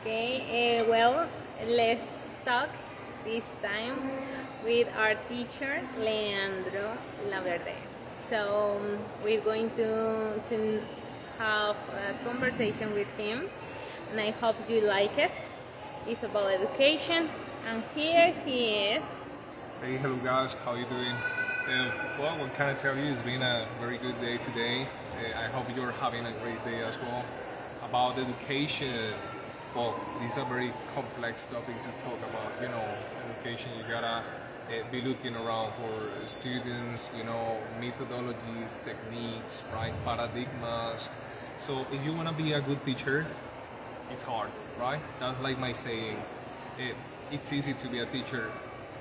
Okay, well, let's talk this time with our teacher, Leandro Laverde. So, we're going to have a conversation with him, and I hope you like it. It's about education, and here he is. Hey, hello guys, how you doing? Well, what can I tell you? It's been a very good day today. I hope you're having a great day as well. About education, well, this is a very complex topic to talk about. Education, you gotta be looking around for students, methodologies, techniques, right, paradigmas. So if you wanna be a good teacher, it's hard, right? That's like my saying. It's easy to be a teacher,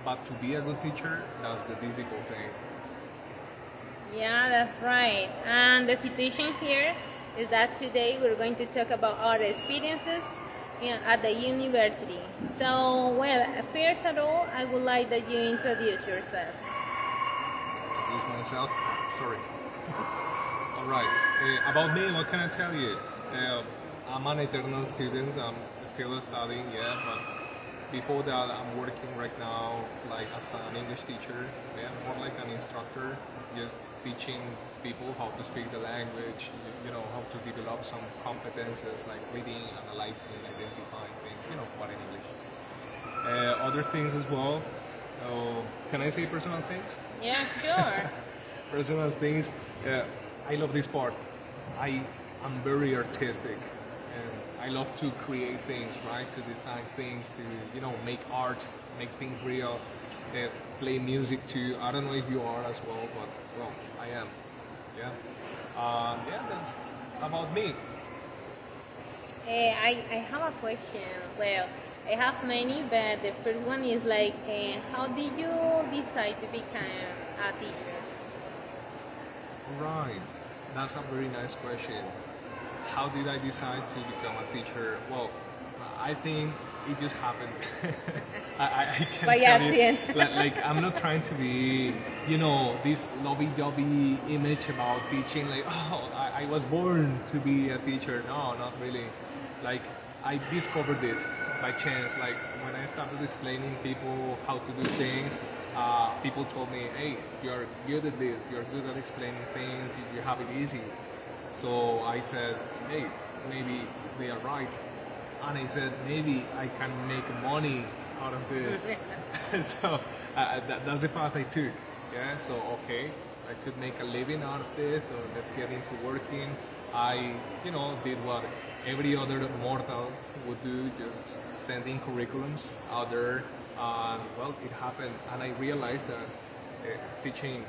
but to be a good teacher, that's the difficult thing. Yeah, that's right. And the situation here is that today we're going to talk about our experiences at the university. So, well, first of all, I would like that you introduce yourself. Introduce myself. Sorry. All right. About me, what can I tell you? I'm an eternal student. I'm still studying, yeah, but before that, I'm working right now like as an English teacher, yeah, more like an instructor, just teaching people how to speak the language, how to develop some competences like reading, analyzing, identifying things, what in English. Other things as well. Can I say personal things? Yeah, sure. Personal things. I love this part. I'm very artistic. I love to create things, right? To design things, to make art, make things real, play music too. I don't know if you are as well, but well, I am. Yeah. Yeah, that's about me. I have a question. Well, I have many, but the first one is like, how did you decide to become a teacher? Right. That's a very nice question. How did I decide to become a teacher? Well, I think it just happened. I can't By tell you. accident. Like, I'm not trying to be, this lovey-dovey image about teaching. Like, oh, I was born to be a teacher. No, not really. Like, I discovered it by chance. Like, when I started explaining people how to do things, people told me, hey, you're good at this. You're good at explaining things. You have it easy. So I said, hey, maybe they are right. And I said, maybe I can make money out of this. So that's the path I took. Yeah, so okay, I could make a living out of this, so let's get into working. I, did what every other mortal would do, just sending curriculums out there. And well, it happened. And I realized that teaching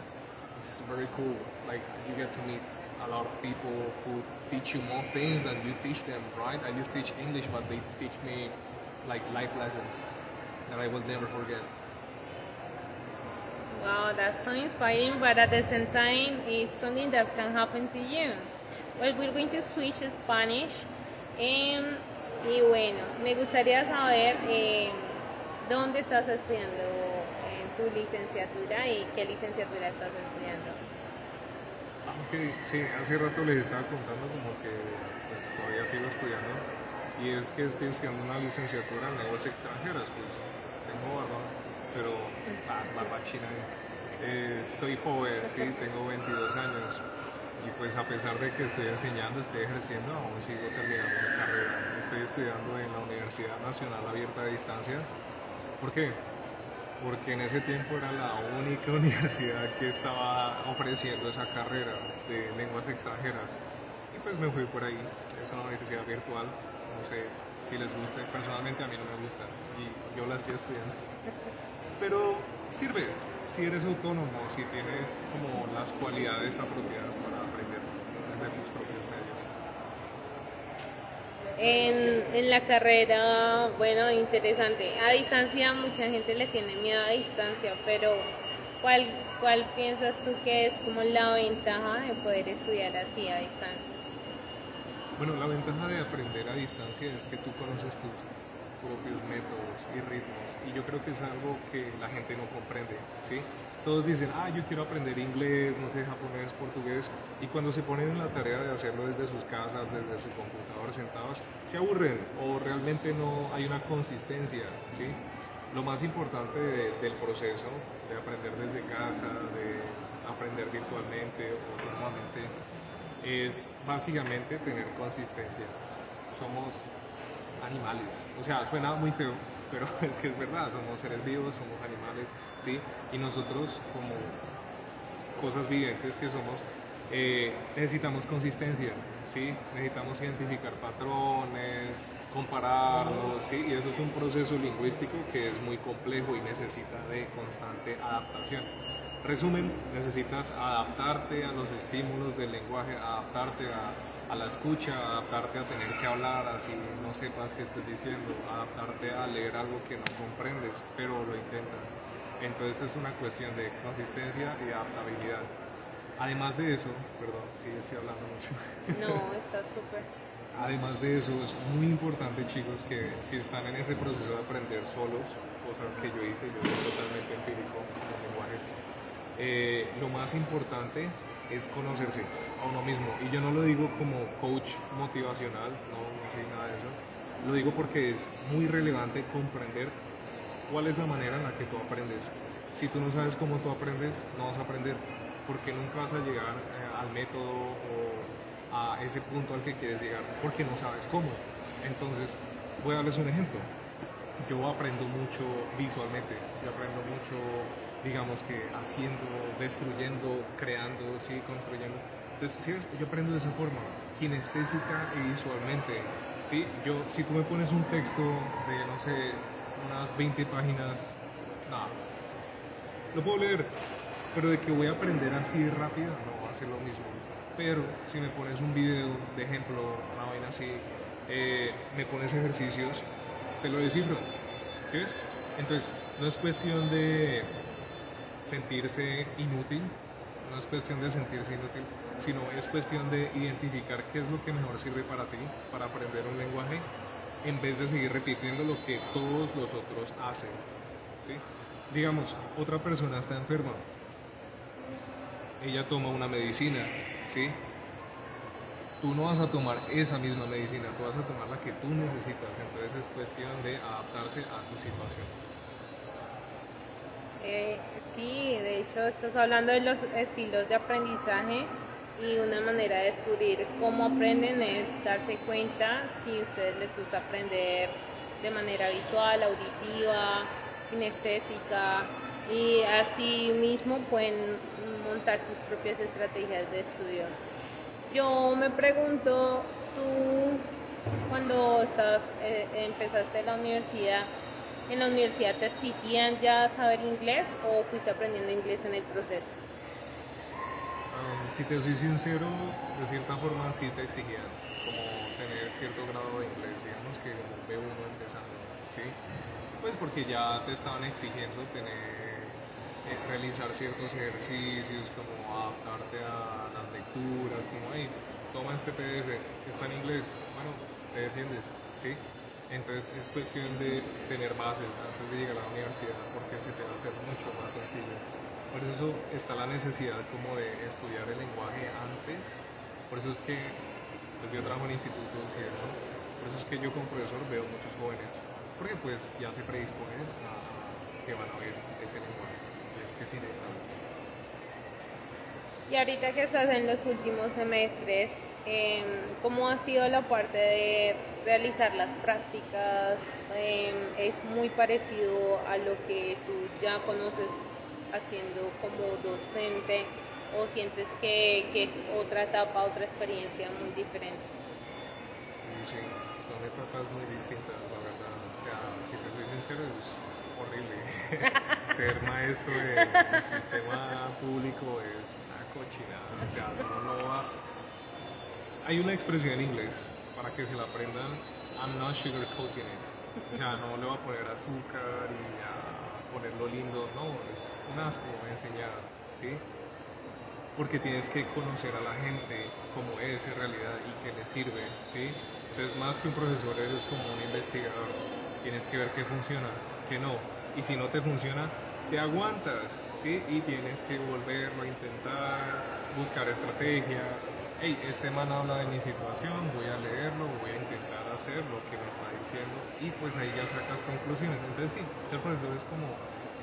is very cool. Like, you get to meet a lot of people who teach you more things than you teach them, right? I just teach English, but they teach me like life lessons that I will never forget. Wow, that's so inspiring, but at the same time, it's something that can happen to you. Well, we're going to switch to Spanish. Y bueno, me gustaría saber dónde estás estudiando tu licenciatura y qué licenciatura estás estudiando. Ok, sí, hace rato les estaba contando como que pues, todavía sigo estudiando y es que estoy estudiando una licenciatura en lenguas extranjeras, pues tengo barba, pero barba china. Soy joven, sí, tengo 22 años y pues a pesar de que estoy enseñando, estoy ejerciendo, aún sigo terminando mi carrera. Estoy estudiando en la Universidad Nacional Abierta a Distancia. ¿Por qué? Porque en ese tiempo era la única universidad que estaba ofreciendo esa carrera de lenguas extranjeras. Y pues me fui por ahí. Es una universidad virtual, no sé si les gusta, personalmente a mí no me gusta y yo la estoy estudiando. Pero sirve, si eres autónomo, si tienes como las cualidades apropiadas para aprender desde tus propios medios. En la carrera, bueno, interesante. A distancia, mucha gente le tiene miedo a distancia, pero ¿cuál piensas tú que es como la ventaja de poder estudiar así a distancia? Bueno, la ventaja de aprender a distancia es que tú conoces propios métodos y ritmos. Y yo creo que es algo que la gente no comprende, ¿sí? Todos dicen, yo quiero aprender inglés, no sé, japonés, portugués, y cuando se ponen en la tarea de hacerlo desde sus casas, desde su computador, sentados, se aburren o realmente no hay una consistencia, ¿sí? Lo más importante del proceso de aprender desde casa, de aprender virtualmente o autónomamente, es básicamente tener consistencia. Somos animales, o sea, suena muy feo, pero es que es verdad, somos seres vivos, somos animales, ¿sí? Y nosotros como cosas vivientes que somos, necesitamos consistencia, ¿sí? Necesitamos identificar patrones, compararlos, ¿sí? Y eso es un proceso lingüístico que es muy complejo y necesita de constante adaptación. Resumen, necesitas adaptarte a los estímulos del lenguaje, adaptarte a la escucha, adaptarte a tener que hablar así no sepas qué estés diciendo, adaptarte a leer algo que no comprendes, pero lo intentas. Entonces es una cuestión de consistencia y adaptabilidad. Además de eso, perdón, sí estoy hablando mucho. No, está súper. Además de eso, es muy importante, chicos, que si están en ese proceso de aprender solos, cosa que yo hice, yo soy totalmente empírico con lenguajes, lo más importante es conocerse a uno mismo. Y yo no lo digo como coach motivacional, no soy nada de eso. Lo digo porque es muy relevante comprender cuál es la manera en la que tú aprendes. Si tú no sabes cómo tú aprendes, no vas a aprender, porque nunca vas a llegar al método o a ese punto al que quieres llegar, porque no sabes cómo. Entonces, voy a darles un ejemplo. Yo aprendo mucho visualmente, yo aprendo mucho, digamos que haciendo, destruyendo, creando, sí, construyendo. Entonces, ¿sí ves? Yo aprendo de esa forma, kinestésica y visualmente. ¿Sí? Si tú me pones un texto de, no sé, unas 20 páginas, nada, lo puedo leer, pero de que voy a aprender así de rápido, no va a ser lo mismo. Pero si me pones un video de ejemplo, una vaina así, me pones ejercicios, te lo descifro, ¿sí ves? Entonces, no es cuestión de sentirse inútil, no es cuestión de sentirse inútil, sino es cuestión de identificar qué es lo que mejor sirve para ti, para aprender un lenguaje, en vez de seguir repitiendo lo que todos los otros hacen, ¿sí? Digamos, otra persona está enferma, ella toma una medicina, ¿sí? Tú no vas a tomar esa misma medicina, tú vas a tomar la que tú necesitas, entonces es cuestión de adaptarse a tu situación. Sí, de hecho estás hablando de los estilos de aprendizaje y una manera de descubrir cómo aprenden es darse cuenta si a ustedes les gusta aprender de manera visual, auditiva, kinestésica, y así mismo pueden montar sus propias estrategias de estudio. Yo me pregunto, tú cuando empezaste la universidad, ¿en la universidad te exigían ya saber inglés o fuiste aprendiendo inglés en el proceso? Si te soy sincero, de cierta forma sí te exigían como tener cierto grado de inglés, digamos que como B1 empezando, ¿sí? Pues porque ya te estaban exigiendo realizar ciertos ejercicios, como adaptarte a las lecturas, como, hey, toma este PDF, que está en inglés, bueno, te defiendes, ¿sí? Entonces es cuestión de tener bases antes de llegar a la universidad, porque se te va a hacer mucho más sencillo. Por eso está la necesidad como de estudiar el lenguaje antes. Por eso es que pues, yo trabajo en institutos y eso. Por eso es que yo como profesor veo muchos jóvenes, porque pues ya se predisponen a que van a ver ese lenguaje. Y es que es inevitable. Y ahorita que estás en los últimos semestres, ¿cómo ha sido la parte de realizar las prácticas? ¿Es muy parecido a lo que tú ya conoces haciendo como docente o sientes que es otra etapa, otra experiencia muy diferente? Sí, son etapas muy distintas, la verdad. O sea, si te soy sincero, es horrible. Ser maestro del sistema público es una cochinada. O sea, no va. Hay una expresión en inglés para que se la aprendan. I'm not sugarcoating it. O sea, no le voy a poner azúcar y a ponerlo lindo. No, es un asco enseñar, ¿sí? Porque tienes que conocer a la gente como es en realidad y qué le sirve, ¿sí? Entonces, más que un profesor, eres como un investigador. Tienes que ver qué funciona, qué no. Y si no te funciona, te aguantas, ¿sí? Y tienes que volverlo a intentar, buscar estrategias. Hey, este man habla de mi situación, voy a leerlo, voy a intentar hacer lo que me está diciendo y pues ahí ya sacas conclusiones. Entonces sí, ser profesor es como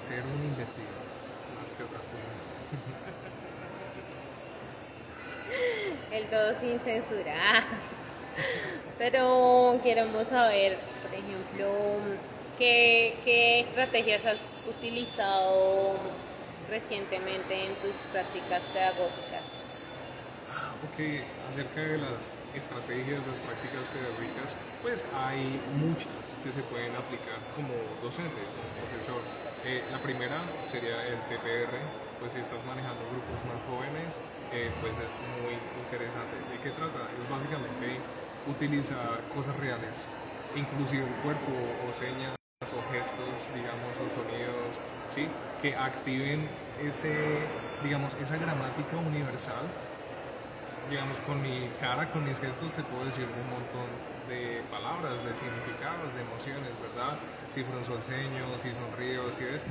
ser un investigador, más que otra cosa. El todo sin censura. Pero queremos saber, por ejemplo, qué estrategias has utilizado recientemente en tus prácticas pedagógicas. Ok, acerca de las estrategias, las prácticas pedagógicas, pues hay muchas que se pueden aplicar como docente, como profesor. La primera sería el PPR, pues si estás manejando grupos más jóvenes, pues es muy interesante. ¿De qué trata? Es básicamente utilizar cosas reales, inclusive el cuerpo o señas o gestos, digamos, o sonidos, ¿sí? Que activen digamos, esa gramática universal. Digamos, con mi cara, con mis gestos, te puedo decir un montón de palabras, de significados, de emociones, ¿verdad? Si frunzo el ceño, si sonrío, si ves,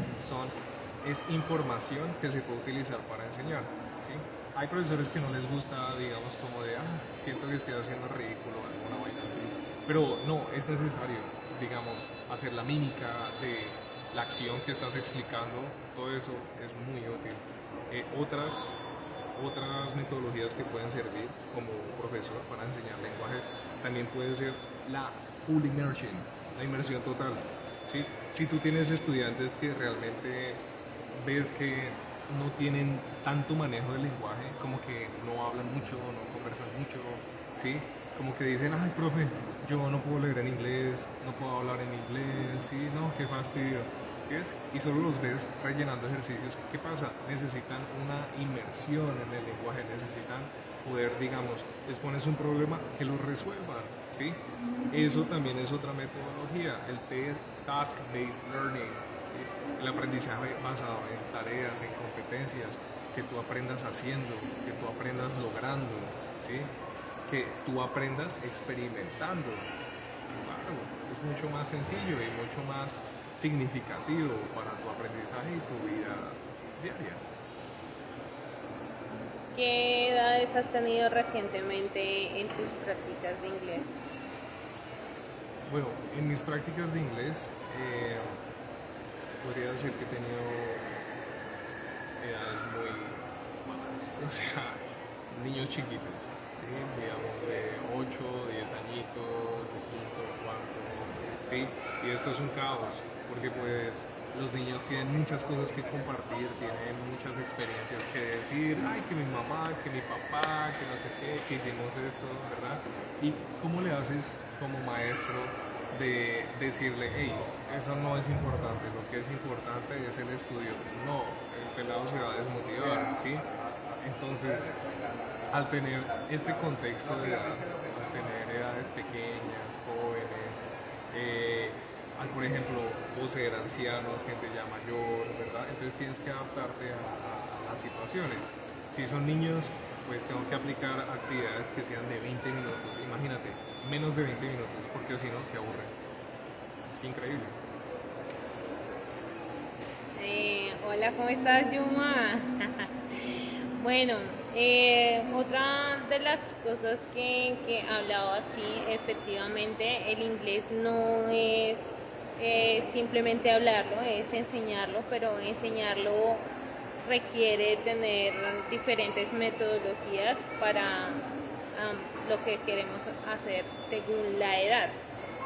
es información que se puede utilizar para enseñar, ¿sí? Hay profesores que no les gusta, digamos, como de, siento que estoy haciendo ridículo, alguna vaina así. Pero no, es necesario, digamos, hacer la mímica de la acción que estás explicando, todo eso es muy útil. Otras metodologías que pueden servir como profesor para enseñar lenguajes también puede ser la full immersion, la inmersión total. ¿Sí? Si tú tienes estudiantes que realmente ves que no tienen tanto manejo del lenguaje, como que no hablan mucho, no conversan mucho, ¿sí? Como que dicen, ay, profe, yo no puedo leer en inglés, no puedo hablar en inglés, ¿sí? No, qué fastidio. ¿Sí es? Y solo los ves rellenando ejercicios. ¿Qué pasa? Necesitan una inmersión en el lenguaje, necesitan poder, digamos, les pones un problema que lo resuelvan, ¿sí? Eso también es otra metodología, el Task-Based Learning, ¿sí? El aprendizaje basado en tareas, en competencias, que tú aprendas haciendo, que tú aprendas logrando, ¿sí? Que tú aprendas experimentando. Claro, es mucho más sencillo y mucho más significativo para tu aprendizaje y tu vida diaria. ¿Qué edades has tenido recientemente en tus prácticas de inglés? Bueno, en mis prácticas de inglés podría decir que he tenido edades muy malas, o sea, niños chiquitos, ¿sí? Digamos de 8, 10 añitos, de quinto, cuarto, ¿sí? Y esto es un caos, porque pues los niños tienen muchas cosas que compartir, tienen muchas experiencias que decir, ay, que mi mamá, que mi papá, que no sé qué, que hicimos esto, ¿verdad? ¿Y cómo le haces como maestro de decirle, hey, eso no es importante, lo que es importante es el estudio? No, el pelado se va a desmotivar, ¿sí? Entonces, al tener este contexto de edad, al tener edades pequeñas, jóvenes, al por ejemplo poseer ancianos, gente ya mayor, ¿verdad? Entonces tienes que adaptarte a las situaciones. Si son niños, pues tengo que aplicar actividades que sean de 20 minutos, imagínate, menos de 20 minutos, porque si no se aburren. Es increíble. Hola, ¿cómo estás, Yuma? Bueno, otra de las cosas que hablaba así, efectivamente, el inglés no es simplemente hablarlo, es enseñarlo, pero enseñarlo requiere tener diferentes metodologías para lo que queremos hacer según la edad.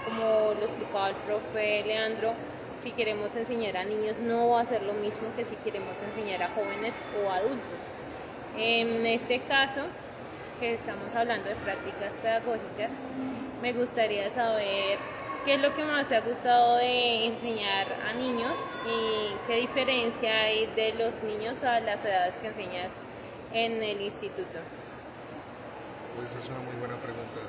Como lo explicaba el profe Leandro, si queremos enseñar a niños no va a ser lo mismo que si queremos enseñar a jóvenes o adultos. En este caso, que estamos hablando de prácticas pedagógicas, me gustaría saber qué es lo que más te ha gustado de enseñar a niños y qué diferencia hay de los niños a las edades que enseñas en el instituto. Pues es una muy buena pregunta.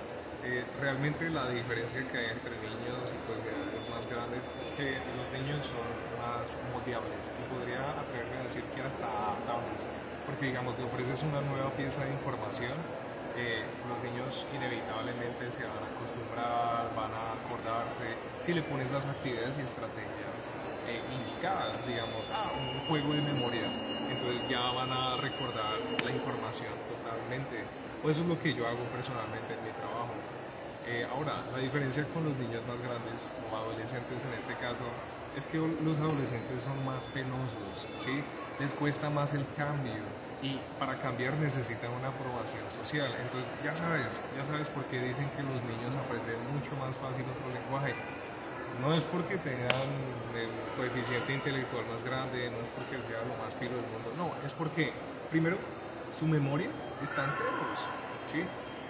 Realmente la diferencia que hay entre niños y pues edades más grandes es que los niños son más moldeables y podría atreverme a decir que hasta adaptables, porque digamos le ofreces una nueva pieza de información los niños inevitablemente se van a acostumbrar, van a acordarse, si le pones las actividades y estrategias indicadas, digamos, un juego de memoria, entonces ya van a recordar la información totalmente. O eso es lo que yo hago personalmente en mi trabajo. Ahora, la diferencia con los niños más grandes o adolescentes en este caso es que los adolescentes son más penosos, ¿sí? Les cuesta más el cambio y para cambiar necesitan una aprobación social. Entonces ya sabes por qué dicen que los niños aprenden mucho más fácil otro lenguaje. No es porque tengan el coeficiente intelectual más grande, no es porque sea lo más pilo del mundo, no, es porque primero su memoria está en ceros, ¿sí?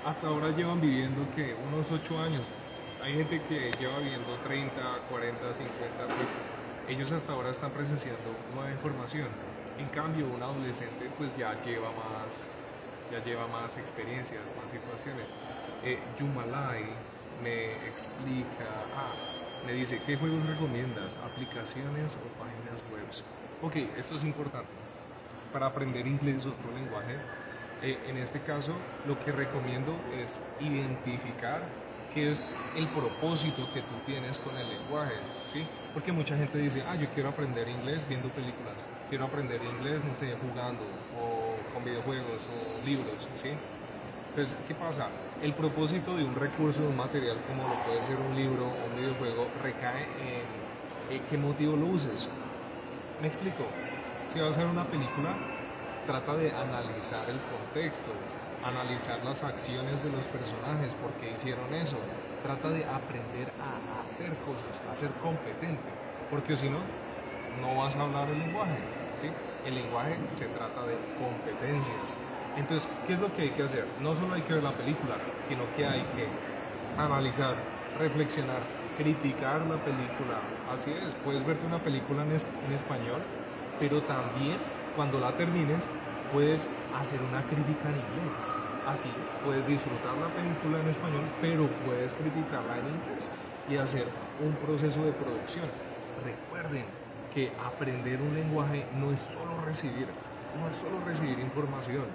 Hasta ahora llevan viviendo que unos 8 años. Hay gente que lleva viviendo 30, 40, 50, pues ellos hasta ahora están presenciando nueva información. En cambio, un adolescente pues ya lleva más experiencias, más situaciones. Yumalai me explica, me dice, ¿qué juegos recomiendas? ¿Aplicaciones o páginas web? Ok, esto es importante. Para aprender inglés, otro lenguaje, en este caso, lo que recomiendo es identificar qué es el propósito que tú tienes con el lenguaje, ¿sí? Porque mucha gente dice, yo quiero aprender inglés viendo películas, quiero aprender inglés, no sé, jugando, o con videojuegos, o libros, ¿sí? Entonces, ¿qué pasa? El propósito de un recurso, de un material como lo puede ser un libro o un videojuego, recae en qué motivo lo uses. Me explico. Si vas a ver una película, trata de analizar el contexto, analizar las acciones de los personajes, por qué hicieron eso. Trata de aprender a hacer cosas, a ser competente, porque si no, no vas a hablar el lenguaje, ¿sí? El lenguaje se trata de competencias. Entonces, ¿qué es lo que hay que hacer? No solo hay que ver la película, sino que hay que analizar, reflexionar, criticar la película. Así es, puedes verte una película en español, pero también cuando la termines puedes hacer una crítica en inglés. Así puedes disfrutar la película en español, pero puedes criticarla en inglés y hacer un proceso de producción. Recuerden que aprender un lenguaje no es solo recibir, información,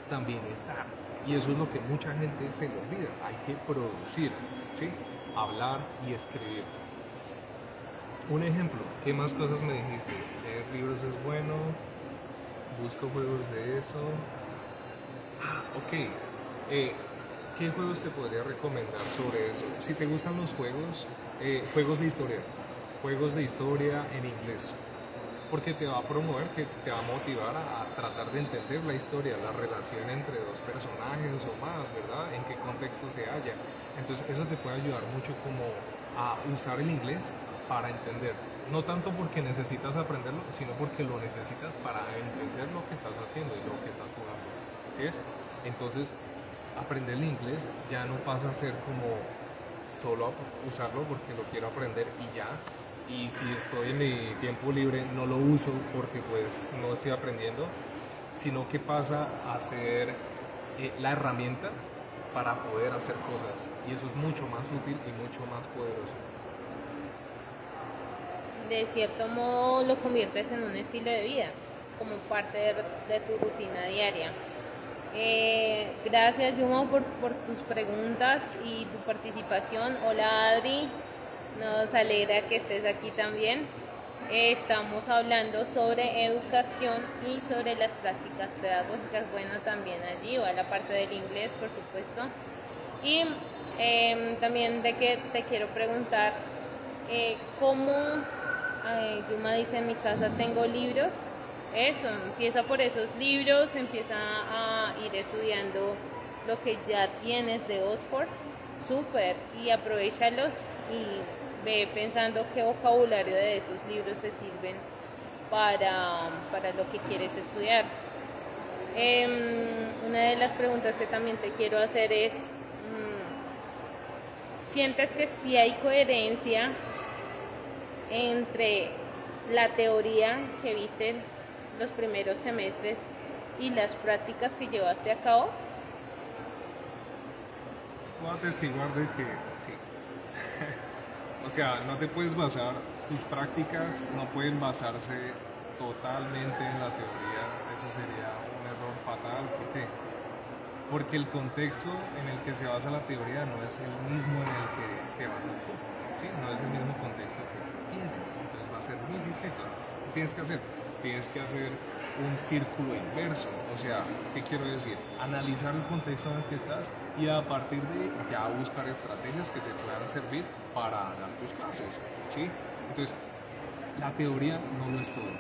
también es dar. Y eso es lo que mucha gente se le olvida. Hay que producir, ¿sí? Hablar y escribir. Un ejemplo, ¿qué más cosas me dijiste? Leer libros es bueno, busco juegos de eso. Ok. ¿Qué juegos te podría recomendar sobre eso? Si te gustan los juegos, juegos de historia en inglés, porque te va a promover, que te va a motivar a tratar de entender la historia, la relación entre dos personajes o más, ¿verdad? En qué contexto se halla. Entonces eso te puede ayudar mucho como a usar el inglés para entender, no tanto porque necesitas aprenderlo, sino porque lo necesitas para entender lo que estás haciendo y lo que estás jugando. ¿Sí es? Entonces, aprender el inglés ya no pasa a ser como solo usarlo porque lo quiero aprender y ya. Y si estoy en mi tiempo libre no lo uso porque pues no estoy aprendiendo, sino que pasa a ser la herramienta para poder hacer cosas. Y eso es mucho más útil y mucho más poderoso. De cierto modo lo conviertes en un estilo de vida, como parte de tu rutina diaria. Gracias, Yuma, por tus preguntas y tu participación. Hola, Adri, nos alegra que estés aquí también. Estamos hablando sobre educación y sobre las prácticas pedagógicas. Bueno, también allí va la parte del inglés, por supuesto. Y también de que te quiero preguntar cómo Yuma dice, en mi casa tengo libros. Eso, empieza por esos libros, empieza a ir estudiando lo que ya tienes de Oxford, súper, y aprovechalos y ve pensando qué vocabulario de esos libros te sirven para lo que quieres estudiar. Una de las preguntas que también te quiero hacer es, ¿sientes que sí hay coherencia entre la teoría que viste los primeros semestres y las prácticas que llevaste a cabo? Puedo atestiguar de que sí. O sea, no te puedes basar, tus prácticas no pueden basarse totalmente en la teoría. Eso sería un error fatal. ¿Por qué? porque el contexto en el que se basa la teoría no es el mismo en el que te basas tú, ¿sí? No es el mismo contexto que tú tienes, entonces va a ser muy distinto. ¿Qué tienes que hacer? Tienes que hacer un círculo inverso, o sea, ¿qué quiero decir? Analizar el contexto en el que estás y a partir de ya buscar estrategias que te puedan servir para dar tus clases, ¿sí? Entonces, la teoría no lo es todo,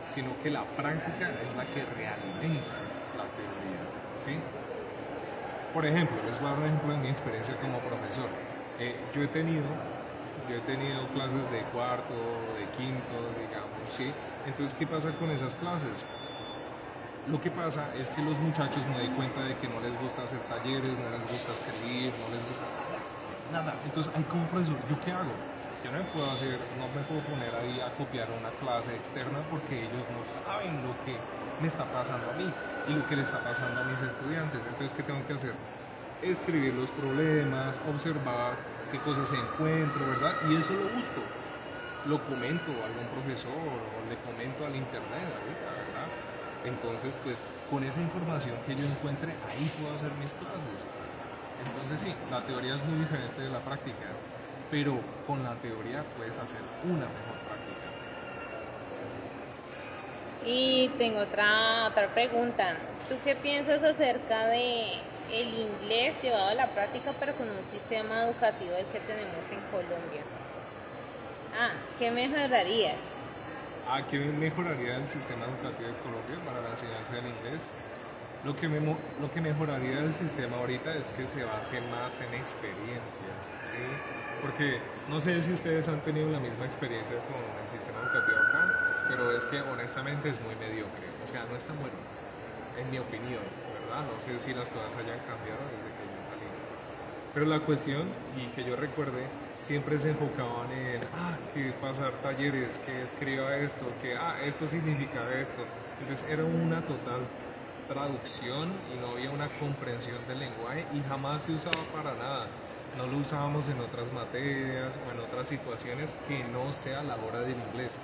sino que la práctica es la que realimenta la teoría, ¿sí? Por ejemplo, les voy a dar un ejemplo de mi experiencia como profesor. Yo he tenido clases de cuarto, de quinto, digamos, ¿sí? Entonces, ¿qué pasa con esas clases? Lo que pasa es que los muchachos me doy cuenta de que no les gusta hacer talleres, no les gusta escribir, no les gusta nada. Entonces, hay como profesor, ¿yo qué hago? Yo no me puedo poner ahí a copiar una clase externa porque ellos no saben lo que me está pasando a mí y lo que le está pasando a mis estudiantes. Entonces, ¿qué tengo que hacer? Escribir los problemas, observar qué cosas encuentro, ¿verdad? Y eso lo busco. Lo comento a algún profesor o le comento al internet ahorita, ¿verdad? Entonces, pues, con esa información que yo encuentre, ahí puedo hacer mis clases. Entonces, sí, la teoría es muy diferente de la práctica, pero con la teoría puedes hacer una mejor práctica. Y tengo otra pregunta. ¿Tú qué piensas acerca de el inglés llevado a la práctica, pero con un sistema educativo el que tenemos en Colombia? ¿Qué mejorarías? ¿Qué mejoraría el sistema educativo de Colombia para la enseñanza del inglés? Lo que mejoraría del sistema ahorita es que se base más en experiencias, ¿sí? Porque no sé si ustedes han tenido la misma experiencia con el sistema educativo acá, pero es que honestamente es muy mediocre, o sea, no es tan bueno, en mi opinión, ¿verdad? No sé si las cosas hayan cambiado desde que yo salí. Pero la cuestión, y que yo recuerde, siempre se enfocaban en, que pasar talleres, que escriba esto, que, esto significa esto. Entonces era una total traducción y no había una comprensión del lenguaje y jamás se usaba para nada. No lo usábamos en otras materias o en otras situaciones que no sea la hora del inglés.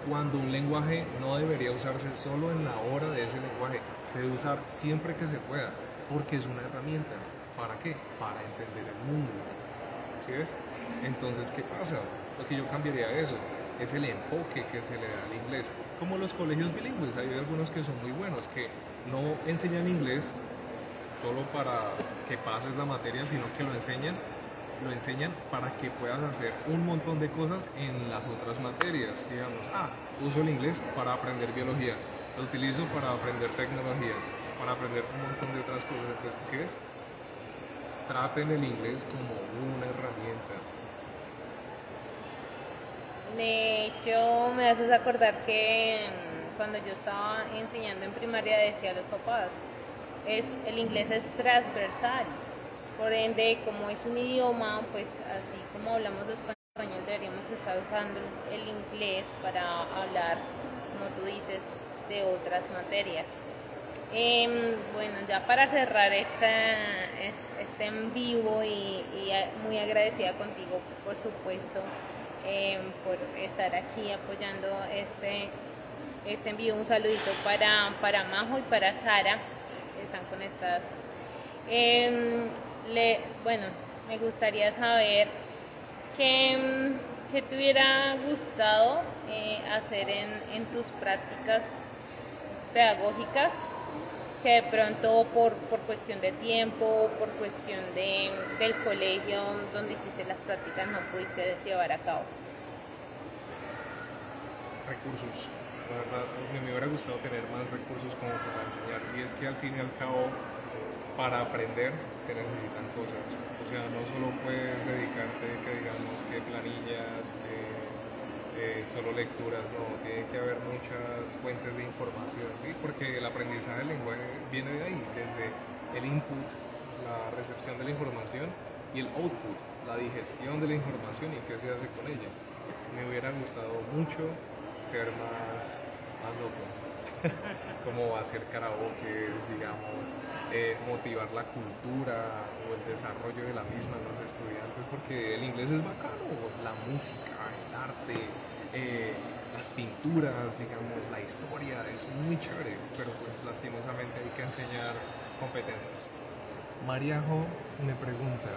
Cuando un lenguaje no debería usarse solo en la hora de ese lenguaje, se debe usar siempre que se pueda, porque es una herramienta. ¿Para qué? Para entender el mundo. ¿Sí ves? Entonces, ¿qué pasa? Lo que yo cambiaría de eso es el enfoque que se le da al inglés. Como los colegios bilingües, hay algunos que son muy buenos, que no enseñan inglés solo para que pases la materia, sino que lo enseñan para que puedas hacer un montón de cosas en las otras materias. Digamos, uso el inglés para aprender biología, lo utilizo para aprender tecnología, para aprender un montón de otras cosas. Entonces, ¿sí ves? Traten el inglés como una herramienta. De hecho, me haces acordar que cuando yo estaba enseñando en primaria decía a los papás, el inglés es transversal, por ende, como es un idioma, pues así como hablamos español, deberíamos estar usando el inglés para hablar, como tú dices, de otras materias. Bueno, ya para cerrar este en vivo y muy agradecida contigo, por supuesto, por estar aquí apoyando este en vivo. Un saludito para Majo y para Sara, que están conectadas. Bueno, me gustaría saber qué te hubiera gustado hacer en tus prácticas pedagógicas, que de pronto por cuestión de tiempo, por cuestión del colegio donde hiciste las prácticas no pudiste llevar a cabo. Recursos. La verdad, me hubiera gustado tener más recursos como para enseñar. Y es que al fin y al cabo, para aprender se necesitan cosas. O sea, no solo puedes dedicarte, que digamos, que planillas, que solo lecturas, no, tiene que haber muchas fuentes de información, ¿sí? Porque el aprendizaje del lenguaje viene de ahí, desde el input, la recepción de la información, y el output, la digestión de la información y qué se hace con ella. Me hubiera gustado mucho ser más loco, como hacer karaoke, digamos, motivar la cultura o el desarrollo de la misma en los estudiantes, porque el inglés es bacano, la música, el arte, las pinturas, digamos, la historia, es muy chévere, pero pues lastimosamente hay que enseñar competencias. Mariajo me pregunta,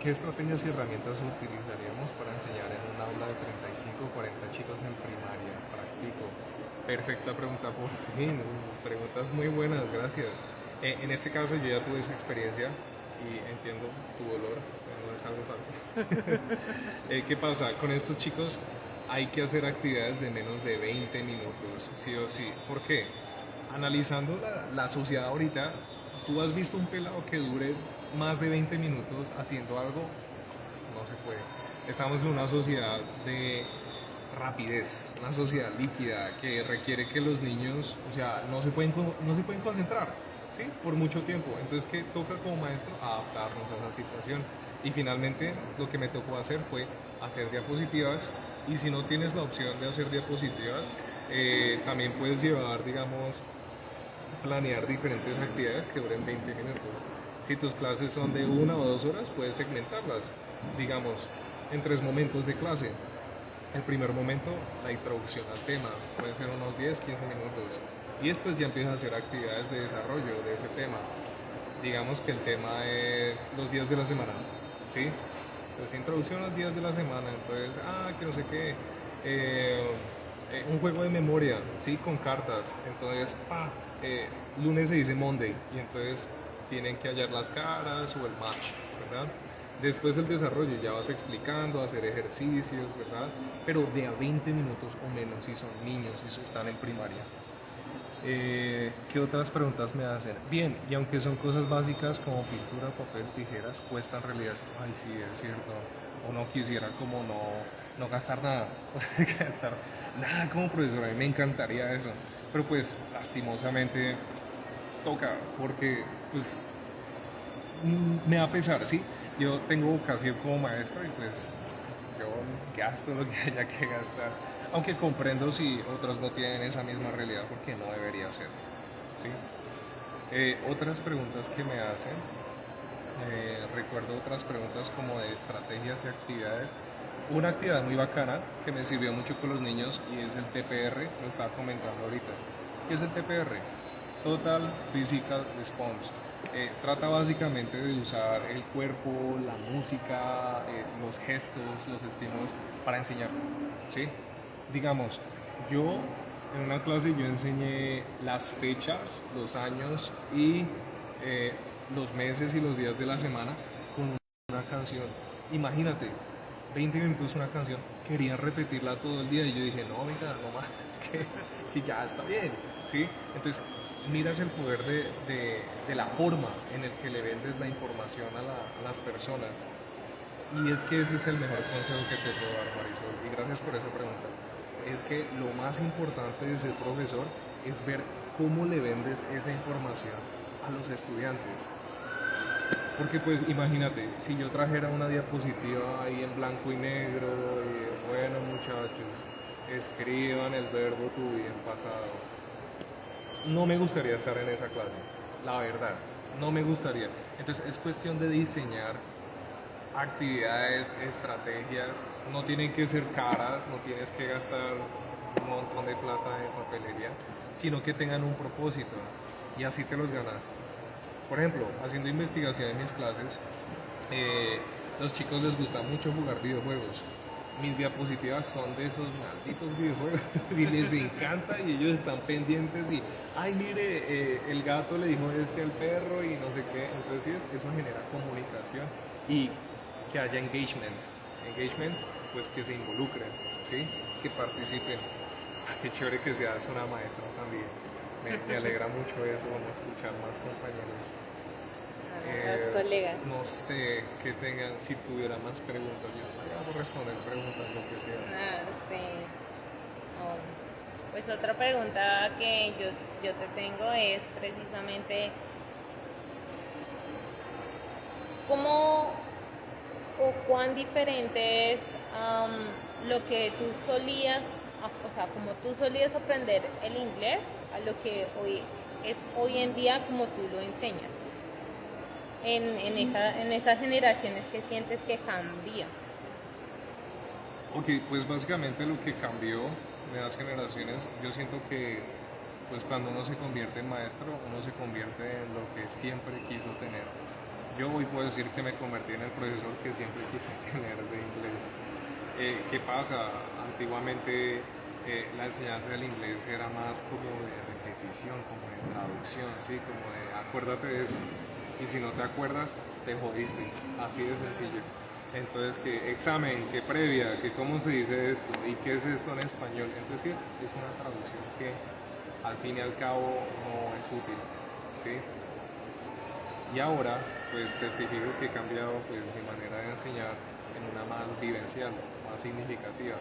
¿qué estrategias y herramientas utilizaríamos para enseñar en un aula de 35 o 40 chicos en primaria? Practico. Perfecta pregunta, por fin. Preguntas muy buenas, gracias. En este caso yo ya tuve esa experiencia y entiendo tu dolor, no es algo fácil. ¿Qué pasa? Con estos chicos hay que hacer actividades de menos de 20 minutos, sí o sí. ¿Por qué? Analizando la sociedad ahorita, ¿tú has visto un pelado que dure más de 20 minutos haciendo algo? No se puede. Estamos en una sociedad de rapidez, una sociedad líquida que requiere que los niños, o sea, no se pueden concentrar, ¿sí? Por mucho tiempo. Entonces, ¿qué toca como maestro? Adaptarnos a esa situación. Y finalmente, lo que me tocó hacer fue hacer diapositivas. Y si no tienes la opción de hacer diapositivas, también puedes llevar, digamos, planear diferentes actividades que duren 20 minutos. Si tus clases son de 1 o 2 horas, puedes segmentarlas, digamos, en 3 momentos de clase. El primer momento, la introducción al tema, puede ser unos 10, 15 minutos. Y después ya empiezas a hacer actividades de desarrollo de ese tema. Digamos que el tema es los días de la semana, ¿sí? Entonces, introducción a los días de la semana, entonces, que no sé qué, un juego de memoria, ¿sí? Con cartas, entonces, lunes se dice Monday, y entonces tienen que hallar las caras o el match, ¿verdad? Después el desarrollo, ya vas explicando, hacer ejercicios, ¿verdad? Pero de a 20 minutos o menos si son niños, si están en primaria. ¿Qué otras preguntas me hacen? Bien, y aunque son cosas básicas como pintura, papel, tijeras, cuestan en realidad. Ay, sí, es cierto. Uno quisiera como no gastar nada. O sea, gastar nada como profesor. A mí me encantaría eso. Pero pues, lastimosamente, toca, porque pues me da pesar, ¿sí? Yo tengo vocación como maestro y pues yo gasto lo que haya que gastar. Aunque comprendo si otros no tienen esa misma realidad porque no debería ser. ¿Sí? Otras preguntas que me hacen, recuerdo otras preguntas como de estrategias y actividades. Una actividad muy bacana que me sirvió mucho con los niños y es el TPR, lo estaba comentando ahorita. ¿Qué es el TPR? Total Physical Response. Trata básicamente de usar el cuerpo, la música, los gestos, los estímulos para enseñar, ¿sí? Digamos, yo en una clase yo enseñé las fechas, los años y los meses y los días de la semana con una canción. Imagínate, 20 minutos una canción, querían repetirla todo el día y yo dije, no, venga, no más, es que ya está bien, ¿sí? Entonces, miras el poder de la forma en el que le vendes la información a las personas. Y es que ese es el mejor consejo que te puedo dar, Marisol. Y gracias por esa pregunta. Es que lo más importante de ser profesor es ver cómo le vendes esa información a los estudiantes. Porque pues imagínate, si yo trajera una diapositiva ahí en blanco y negro, y bueno muchachos, escriban el verbo to be en pasado. No me gustaría estar en esa clase, la verdad, no me gustaría. Entonces es cuestión de diseñar actividades, estrategias, no tienen que ser caras, no tienes que gastar un montón de plata en papelería, sino que tengan un propósito y así te los ganas. Por ejemplo, haciendo investigación en mis clases, los chicos les gusta mucho jugar videojuegos. Mis diapositivas son de esos malditos videojuegos y les encanta y ellos están pendientes y, ay mire, el gato le dijo al perro y no sé qué. Entonces eso genera comunicación y que haya engagement. Engagement, pues que se involucren, ¿sí? Que participen. Qué chévere que seas una maestra también. Me alegra mucho eso, escuchar más compañeros. Los colegas. No sé qué tengan, si tuviera más preguntas, yo estaría por responder preguntas, lo que sea. Sí. Pues otra pregunta que yo te tengo es precisamente ¿cómo o cuán diferente es lo que tú solías, o sea, como tú solías aprender el inglés a lo que hoy en día como tú lo enseñas? En esas generaciones que sientes que cambia. Ok, pues básicamente lo que cambió en las generaciones, yo siento que pues cuando uno se convierte en maestro, uno se convierte en lo que siempre quiso tener. Yo hoy puedo decir que me convertí en el profesor que siempre quise tener de inglés. ¿Qué pasa? Antiguamente la enseñanza del inglés era más como de repetición, como de traducción, ¿sí? Como de acuérdate de eso. Y si no te acuerdas, te jodiste. Así de sencillo. Entonces, que examen, que previa, que cómo se dice esto y qué es esto en español. Entonces, sí, es una traducción que al fin y al cabo no es útil, ¿sí? Y ahora, pues testifico que he cambiado pues, mi manera de enseñar en una más vivencial, más significativa.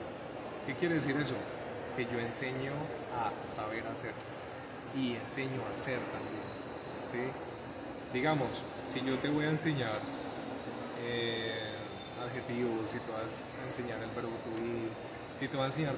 ¿Qué quiere decir eso? Que yo enseño a saber hacer y enseño a ser también, ¿sí? Digamos, si yo te voy a enseñar adjetivos, si te vas a enseñar el verbo to be, si te voy a enseñar